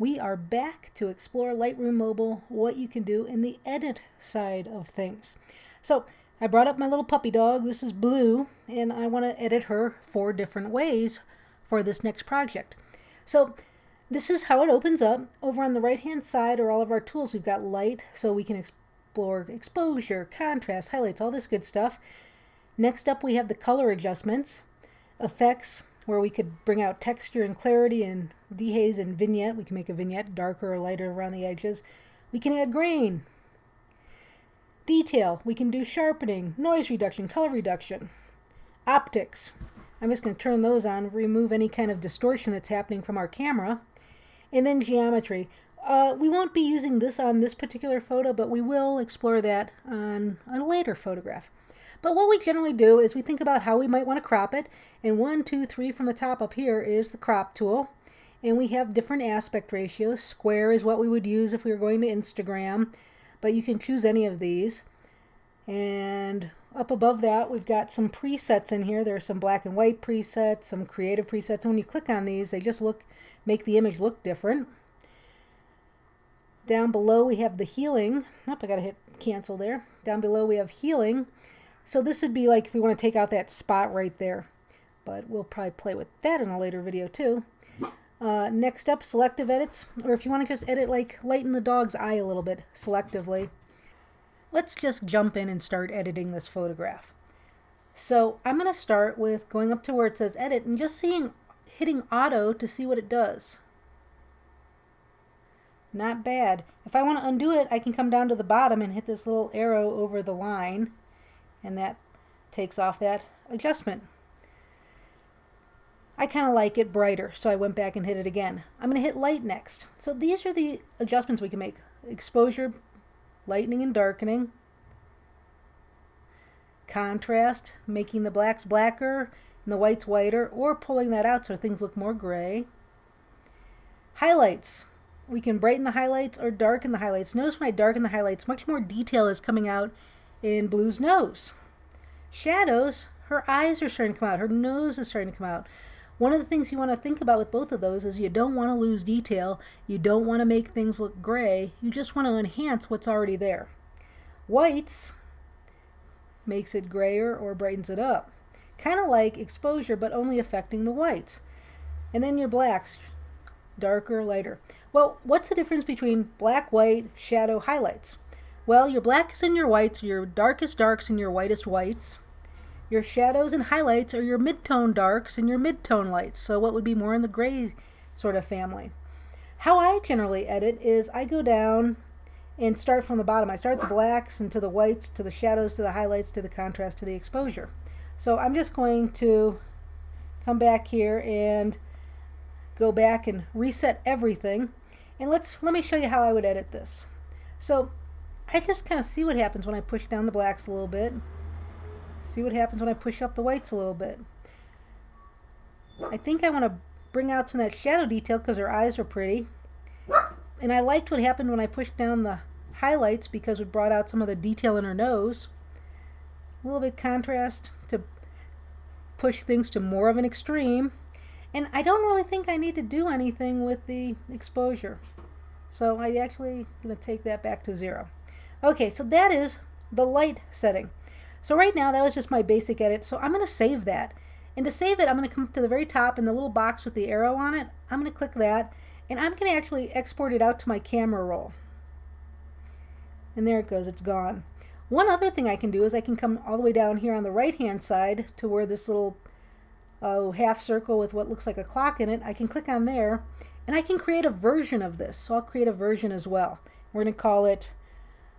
We are back to explore Lightroom Mobile, what you can do in the edit side of things. So I brought up my little puppy dog. This is Blue, and I want to edit her 4 different ways for this next project. So this is how it opens up. Over on the right hand side are all of our tools. We've got light, so we can explore exposure, contrast, highlights, all this good stuff. Next up we have the color adjustments, effects, where we could bring out texture and clarity, and dehaze and vignette. We can make a vignette darker or lighter around the edges. We can add grain, detail. We can do sharpening, noise reduction, color reduction, optics. I'm just going to turn those on, remove any kind of distortion that's happening from our camera. And then geometry. We won't be using this on this particular photo, but we will explore that on a later photograph. But what we generally do is we think about how we might want to crop it. And 1, 2, 3 from the top up here is the crop tool. And we have different aspect ratios. Square is what we would use if we were going to Instagram, but you can choose any of these. And up above that, we've got some presets in here. There are some black and white presets, some creative presets. And when you click on these, they just make the image look different. Down below, we have the healing. I gotta hit cancel there. Down below, we have healing. So this would be like if we want to take out that spot right there. But we'll probably play with that in a later video too. Next up, selective edits, or if you want to just edit, like lighten the dog's eye a little bit selectively. Let's just jump in and start editing this photograph. So I'm going to start with going up to where it says edit and just hitting auto to see what it does. Not bad. If I want to undo it, I can come down to the bottom and hit this little arrow over the line, and that takes off that adjustment. I kind of like it brighter, so I went back and hit it again. I'm going to hit light next. So these are the adjustments we can make. Exposure, lightening and darkening. Contrast, making the blacks blacker and the whites whiter, or pulling that out so things look more gray. Highlights. We can brighten the highlights or darken the highlights. Notice when I darken the highlights, much more detail is coming out in Blue's nose. Shadows, her eyes are starting to come out, her nose is starting to come out. One of the things you want to think about with both of those is you don't want to lose detail, you don't want to make things look gray, you just want to enhance what's already there. Whites makes it grayer or brightens it up. Kind of like exposure, but only affecting the whites. And then your blacks, darker, lighter. Well, what's the difference between black, white, shadow, highlights? Well, your blacks and your whites are your darkest darks and your whitest whites. Your shadows and highlights are your mid-tone darks and your mid-tone lights. So what would be more in the gray sort of family? How I generally edit is I go down and start from the bottom. I start the blacks and to the whites, to the shadows, to the highlights, to the contrast, to the exposure. So I'm just going to come back here and go back and reset everything. And let me show you how I would edit this. So I just kind of see what happens when I push down the blacks a little bit. See what happens when I push up the whites a little bit. I think I want to bring out some of that shadow detail because her eyes are pretty. And I liked what happened when I pushed down the highlights because it brought out some of the detail in her nose. A little bit contrast to push things to more of an extreme. And I don't really think I need to do anything with the exposure. So I actually going to take that back to 0. Okay, so that is the light setting. So right now that was just my basic edit. So I'm going to save that. And to save it, I'm going to come to the very top in the little box with the arrow on it. I'm going to click that. And I'm going to actually export it out to my camera roll. And there it goes. It's gone. One other thing I can do is I can come all the way down here on the right hand side to where this little half circle with what looks like a clock in it. I can click on there and I can create a version of this. So I'll create a version as well. We're going to call it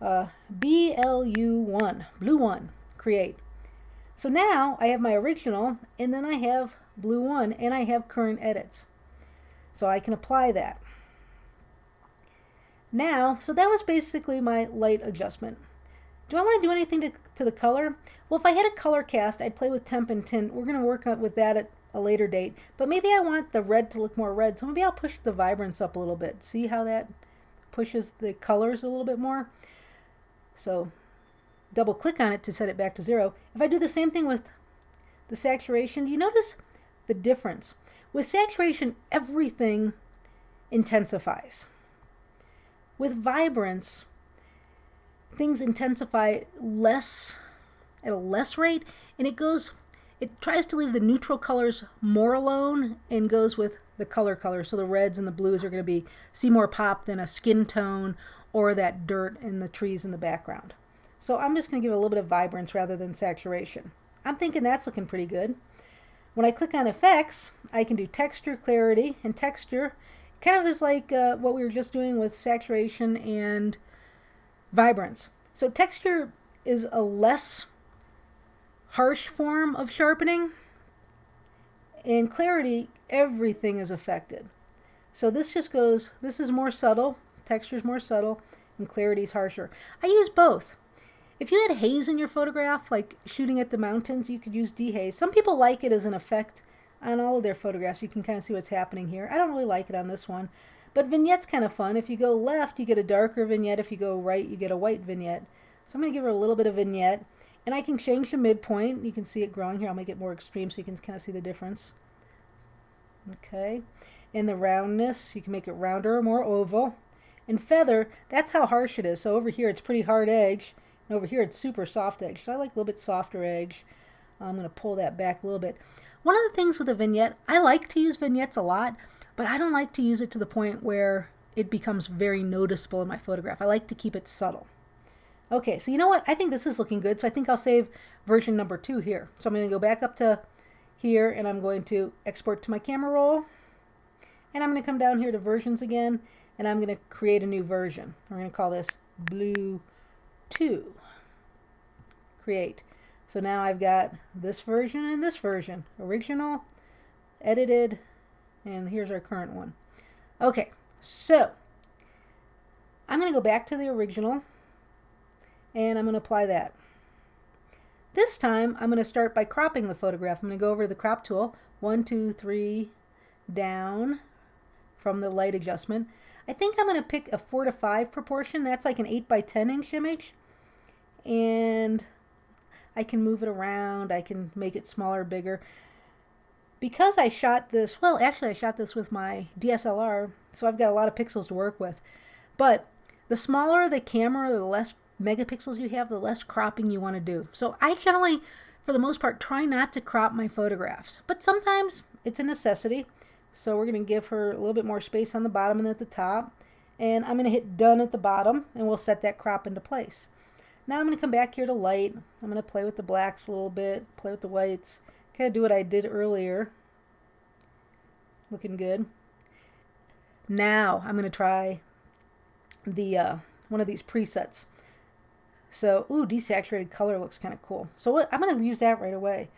BLU1, Blue 1, create. So now I have my original and then I have Blue 1 and I have current edits. So I can apply that. Now, so that was basically my light adjustment. Do I want to do anything to the color? Well, if I had a color cast, I'd play with temp and tint. We're going to work with that at a later date. But maybe I want the red to look more red, so maybe I'll push the vibrance up a little bit. See how that pushes the colors a little bit more? So double click on it to set it back to 0. If I do the same thing with the saturation, do you notice the difference? With saturation, everything intensifies. With vibrance, things intensify less at a less rate, and it tries to leave the neutral colors more alone and goes with the color. So the reds and the blues are going to see more pop than a skin tone or that dirt in the trees in the background. So I'm just going to give it a little bit of vibrance rather than saturation. I'm thinking that's looking pretty good. When I click on effects, I can do texture, clarity, and texture kind of is like what we were just doing with saturation and vibrance. So texture is a less harsh form of sharpening. In clarity, everything is affected. So this is more subtle, texture is more subtle, and clarity is harsher. I use both. If you had haze in your photograph, like shooting at the mountains, you could use dehaze. Some people like it as an effect on all of their photographs. You can kind of see what's happening here. I don't really like it on this one. But vignette's kind of fun. If you go left, you get a darker vignette. If you go right, you get a white vignette. So I'm going to give her a little bit of vignette. And I can change the midpoint. You can see it growing here. I'll make it more extreme so you can kind of see the difference. Okay. And the roundness, you can make it rounder or more oval. And feather, that's how harsh it is. So over here, it's pretty hard edge. And over here, it's super soft edge. So I like a little bit softer edge. I'm going to pull that back a little bit. One of the things with a vignette, I like to use vignettes a lot, but I don't like to use it to the point where it becomes very noticeable in my photograph. I like to keep it subtle. Okay, so you know what? I think this is looking good, so I think I'll save version number 2 here. So I'm going to go back up to here, and I'm going to export to my camera roll. And I'm going to come down here to versions again, and I'm going to create a new version. We're going to call this Blue 2. Create. So now I've got this version and this version. Original, edited, and here's our current one. Okay, so I'm going to go back to the original, and I'm going to apply that. This time, I'm going to start by cropping the photograph. I'm going to go over to the crop tool, 1, 2, 3, down from the light adjustment. I think I'm going to pick a 4:5 proportion. That's like an 8:10 inch image. And I can move it around. I can make it smaller, bigger. Because I shot this, well, actually I shot this with my DSLR, so I've got a lot of pixels to work with. But the smaller the camera, the less megapixels you have, the less cropping you want to do. So I generally, for the most part, try not to crop my photographs. But sometimes it's a necessity. So we're going to give her a little bit more space on the bottom and at the top. And I'm going to hit done at the bottom, and we'll set that crop into place. Now I'm going to come back here to light. I'm going to play with the blacks a little bit, play with the whites, kind of do what I did earlier. Looking good. Now I'm going to try the one of these presets. So, desaturated color looks kind of cool. So I'm going to use that right away.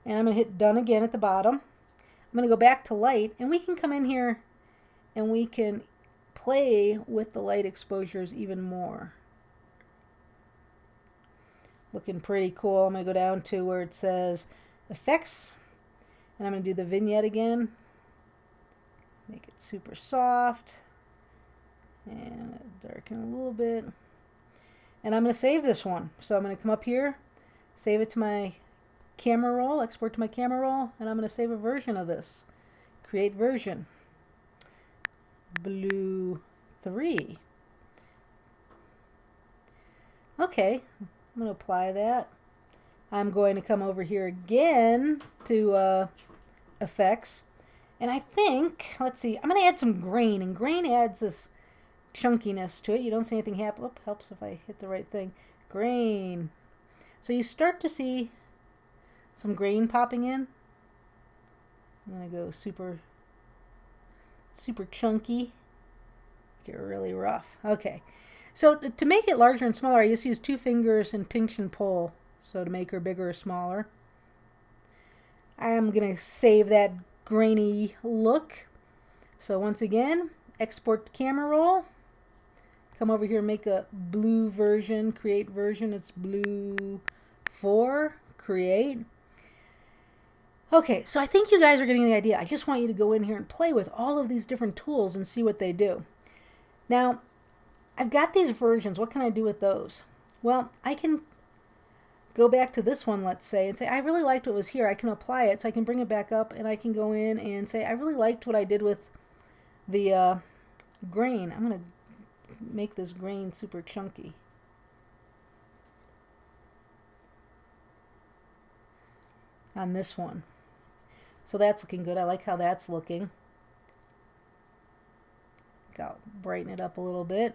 And I'm going to hit done again at the bottom. I'm going to go back to light, and we can come in here and we can play with the light exposures even more. Looking pretty cool. I'm going to go down to where it says effects, and I'm going to do the vignette again. Make it super soft, and darken a little bit. And I'm going to save this one. So I'm going to come up here, save it to my camera roll, export to my camera roll, and I'm going to save a version of this. Create version. Blue 3. Okay, I'm going to apply that. I'm going to come over here again to effects. And I think, let's see, I'm going to add some grain. And grain adds this chunkiness to it. You don't see anything happen. Oop, helps if I hit the right thing. Grain. So you start to see some grain popping in. I'm going to go super chunky. Get really rough. Okay. So to make it larger and smaller, I just use 2 fingers and pinch and pull. So to make her bigger or smaller. I'm going to save that grainy look. So once again, export to camera roll. Come over here and make a blue version. Create version. It's blue 4. Create. Okay, so I think you guys are getting the idea. I just want you to go in here and play with all of these different tools and see what they do. Now, I've got these versions. What can I do with those? Well, I can go back to this one, let's say, and say, I really liked what was here. I can apply it, so I can bring it back up, and I can go in and say, I really liked what I did with the grain. I'm going to make this grain super chunky. On this one. So that's looking good. I like how that's looking. I'll brighten it up a little bit.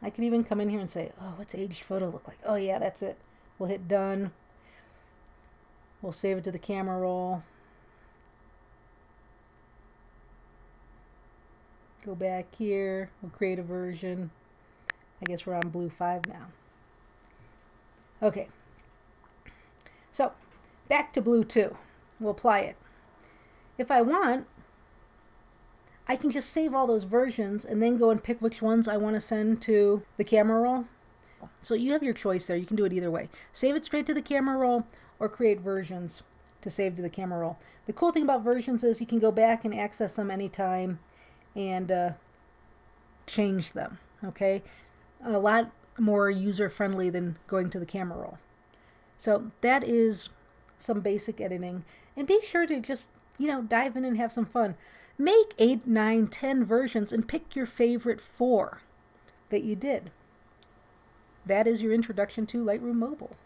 I could even come in here and say, oh, what's aged photo look like? Oh yeah, that's it. We'll hit done. We'll save it to the camera roll. Go back here. We'll create a version. I guess we're on blue 5 now. Okay. So back to blue 2. We'll apply it. If I want, I can just save all those versions and then go and pick which ones I want to send to the camera roll. So you have your choice there. You can do it either way. Save it straight to the camera roll or create versions to save to the camera roll. The cool thing about versions is you can go back and access them anytime and change them. Okay? A lot more user-friendly than going to the camera roll. So that is some basic editing. And be sure to just, dive in and have some fun. Make 8, 9, 10 versions and pick your favorite 4 that you did. That is your introduction to Lightroom Mobile.